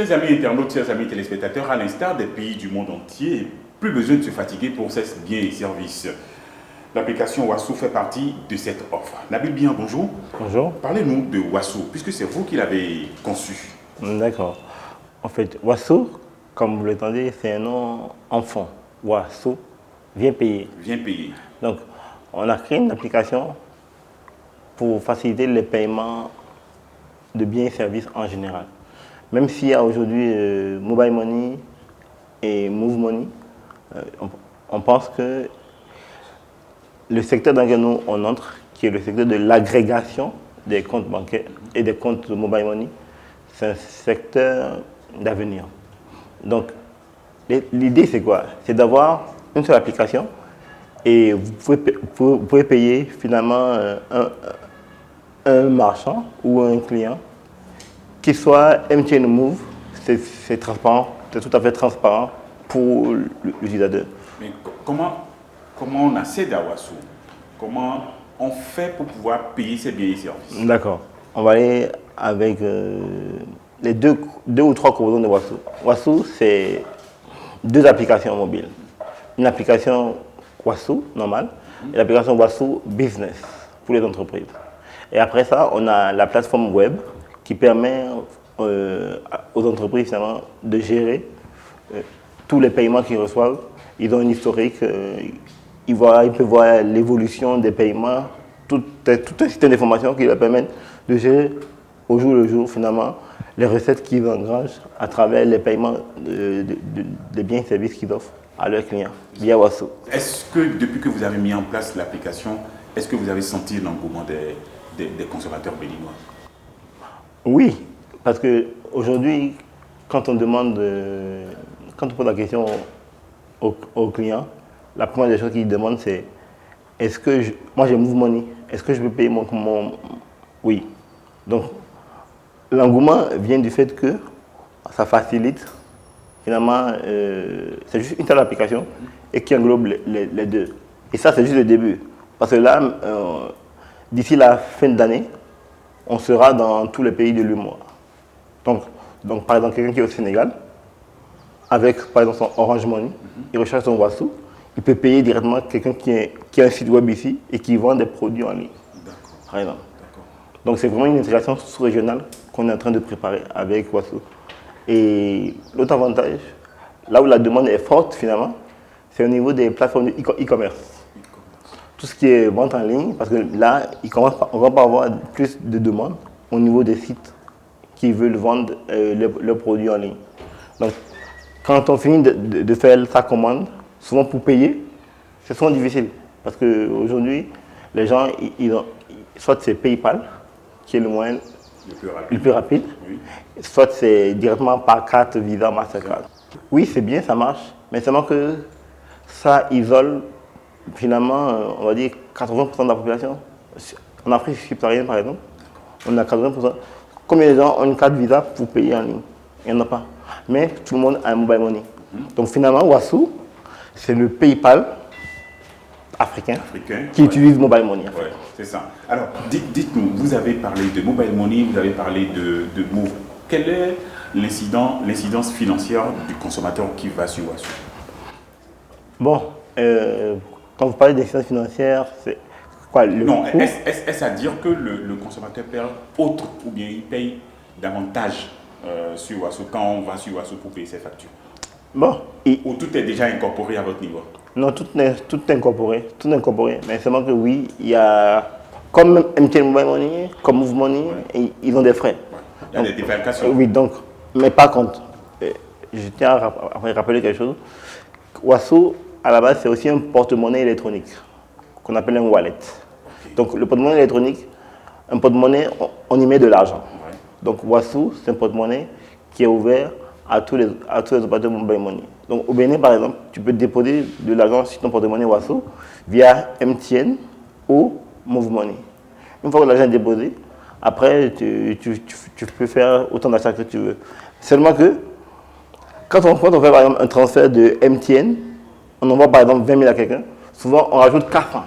Chers amis internautes, chers amis téléspectateurs, à l'instar des pays du monde entier, plus besoin de se fatiguer pour ces biens et services. L'application Wassou fait partie de cette offre. Nabil Bien, bonjour. Bonjour. Parlez-nous de Wassou, puisque c'est vous qui l'avez conçu. D'accord. En fait, Wassou, comme vous l'entendez, c'est un nom enfant. Wassou, viens payer. Viens payer. Donc, on a créé une application pour faciliter les paiements de biens et services en général. Même s'il y a aujourd'hui Mobile Money et Move Money, on pense que le secteur dans lequel nous on entre, qui est le secteur de l'agrégation des comptes bancaires et des comptes Mobile Money, c'est un secteur d'avenir. Donc, l'idée c'est quoi? C'est d'avoir une seule application et vous pouvez payer finalement un marchand ou un client, qu'il soit MTN ou Move, c'est transparent, c'est tout à fait transparent pour l'utilisateur. Mais comment on accède à Wassou? Comment on fait pour pouvoir payer ses biens et services? D'accord. On va aller avec les deux ou trois composants de Wassou. Wassou, c'est deux applications mobiles. Une application Wassou normale et l'application Wassou Business pour les entreprises. Et après ça, on a la plateforme web qui permet aux entreprises finalement de gérer tous les paiements qu'ils reçoivent. Ils ont un historique, ils peuvent voir l'évolution des paiements, tout un système d'informations qui leur permettent de gérer au jour le jour finalement les recettes qu'ils engrangent à travers les paiements des biens et services qu'ils offrent à leurs clients via Wassou. Est-ce que depuis que vous avez mis en place l'application, est-ce que vous avez senti l'engouement des consommateurs béninois? Oui, parce qu'aujourd'hui, quand on pose la question aux clients, la première des choses qu'ils demandent c'est moi j'ai Move Money, est-ce que je peux payer mon oui. Donc l'engouement vient du fait que ça facilite finalement, c'est juste une seule application et qui englobe les deux. Et ça c'est juste le début, parce que là, d'ici la fin d'année, on sera dans tous les pays de l'UEMOA. Donc, par exemple, quelqu'un qui est au Sénégal, avec par exemple son Orange Money, il recharge son Wassou, il peut payer directement quelqu'un qui a un site web ici et qui vend des produits en ligne. Par exemple. Donc c'est vraiment une intégration sous-régionale qu'on est en train de préparer avec Wassou. Et l'autre avantage, là où la demande est forte finalement, c'est au niveau des plateformes de e-commerce. Tout ce qui est vente en ligne, parce que là, on va pas avoir plus de demandes au niveau des sites qui veulent vendre leurs produits en ligne. Donc, quand on finit de faire sa commande, souvent pour payer, c'est souvent difficile. Parce qu'aujourd'hui, les gens, soit c'est PayPal, qui est le moyen le plus rapide, oui. Soit c'est directement par carte Visa, Mastercard. Oui, c'est bien, ça marche, mais seulement que ça isole finalement, on va dire 80% de la population. En Afrique subsaharienne, par exemple, on a 80%. Combien de gens ont une carte Visa pour payer en ligne? Il n'y en a pas. Mais tout le monde a un Mobile Money. Donc finalement, Wassou, c'est le PayPal africain qui utilise Mobile Money. Oui, c'est ça. Alors, dites-nous, vous avez parlé de Mobile Money, vous avez parlé de Move. Quelle est l'incidence financière du consommateur qui va sur Wassou? Bon, quand vous parlez d'incidence financière, c'est quoi le coût? Est-ce à dire que le consommateur perd autre ou bien il paye davantage sur Wassou quand on va sur Wassou pour payer ses factures? Bon, ou tout est déjà incorporé à votre niveau? Non, tout est incorporé. Mais seulement que oui, il y a, comme MTN Mobile Money, comme Move Money, ils ont des frais. Il y a des défalcations. Oui, donc, mais par contre, je tiens à rappeler quelque chose. Wassou, à la base, c'est aussi un porte-monnaie électronique qu'on appelle un wallet. Okay. Donc, le porte-monnaie électronique, un porte-monnaie, on y met de l'argent. Ouais. Donc, Wassou, c'est un porte-monnaie qui est ouvert à tous les opérateurs Mobile Money. Donc, au Bénin, par exemple, tu peux déposer de l'argent sur ton porte-monnaie Wassou via MTN ou Move Money. Une fois que l'argent est déposé, après, tu peux faire autant d'achats que tu veux. Seulement que, quand on fait par exemple un transfert de MTN, on envoie par exemple 20 000 à quelqu'un, souvent on rajoute 4 francs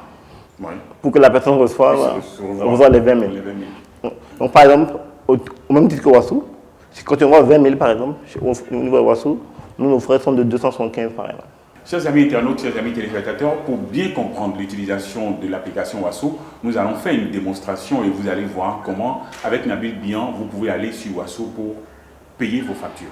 pour que la personne reçoive les 20 000. Donc par exemple, au même titre que Wassou, Quand tu envoies 20 000 par exemple, au niveau de Wassou, nous, nos frais sont de 275 par exemple. Chers amis internautes, chers amis téléspectateurs, pour bien comprendre l'utilisation de l'application Wassou, nous allons faire une démonstration et vous allez voir comment, avec Nabil Bihan, vous pouvez aller sur Wassou pour payer vos factures.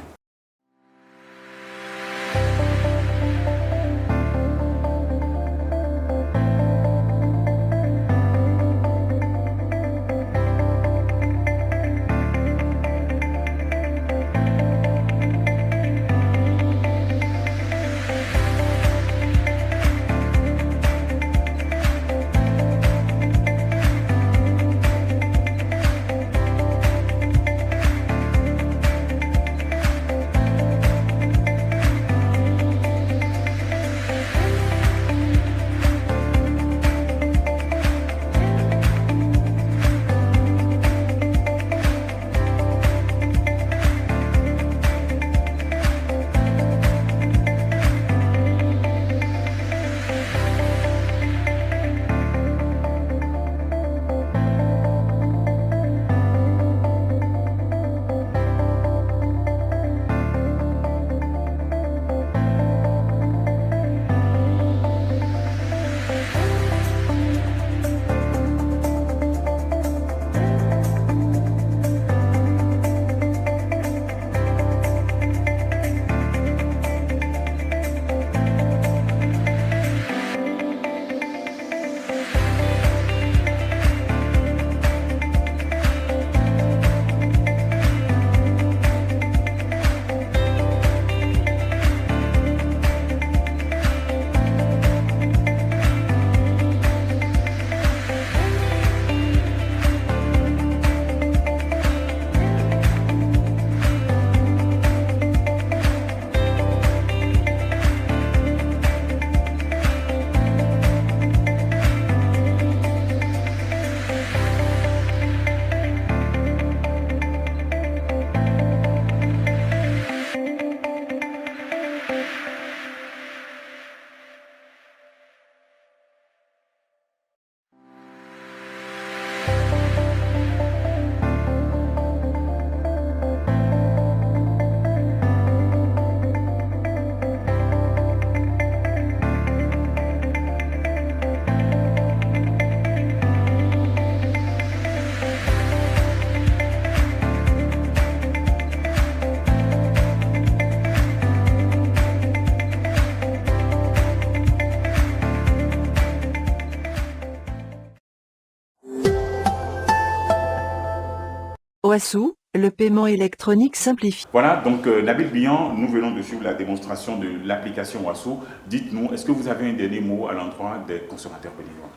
Wassou, le paiement électronique simplifié. Voilà, donc Nabil Bihan, nous venons de suivre la démonstration de l'application Wassou. Dites-nous, est-ce que vous avez un dernier mot à l'endroit des consommateurs béninois?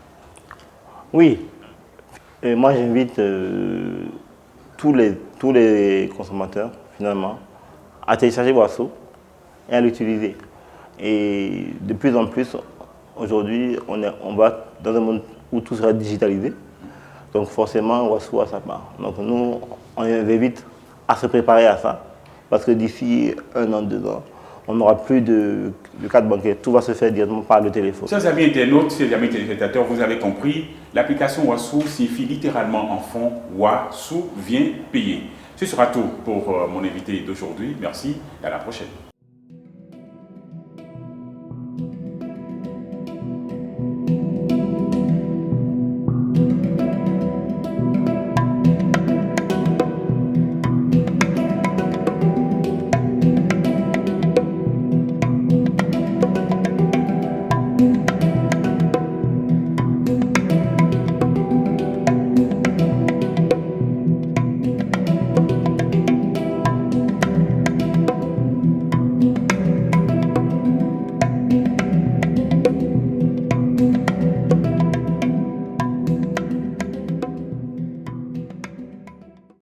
Oui, et moi j'invite tous les consommateurs finalement à télécharger Wassou et à l'utiliser. Et de plus en plus, aujourd'hui, on va dans un monde où tout sera digitalisé. Donc forcément, Wassou a sa part. Donc nous, on les invite à se préparer à ça. Parce que d'ici 1 an, 2 ans, on n'aura plus de carte bancaire. Tout va se faire directement par le téléphone. Chers amis internautes, chers amis téléspectateurs, vous avez compris, l'application Wassou signifie littéralement en fond Wassou vient payer. Ce sera tout pour mon invité d'aujourd'hui. Merci et à la prochaine.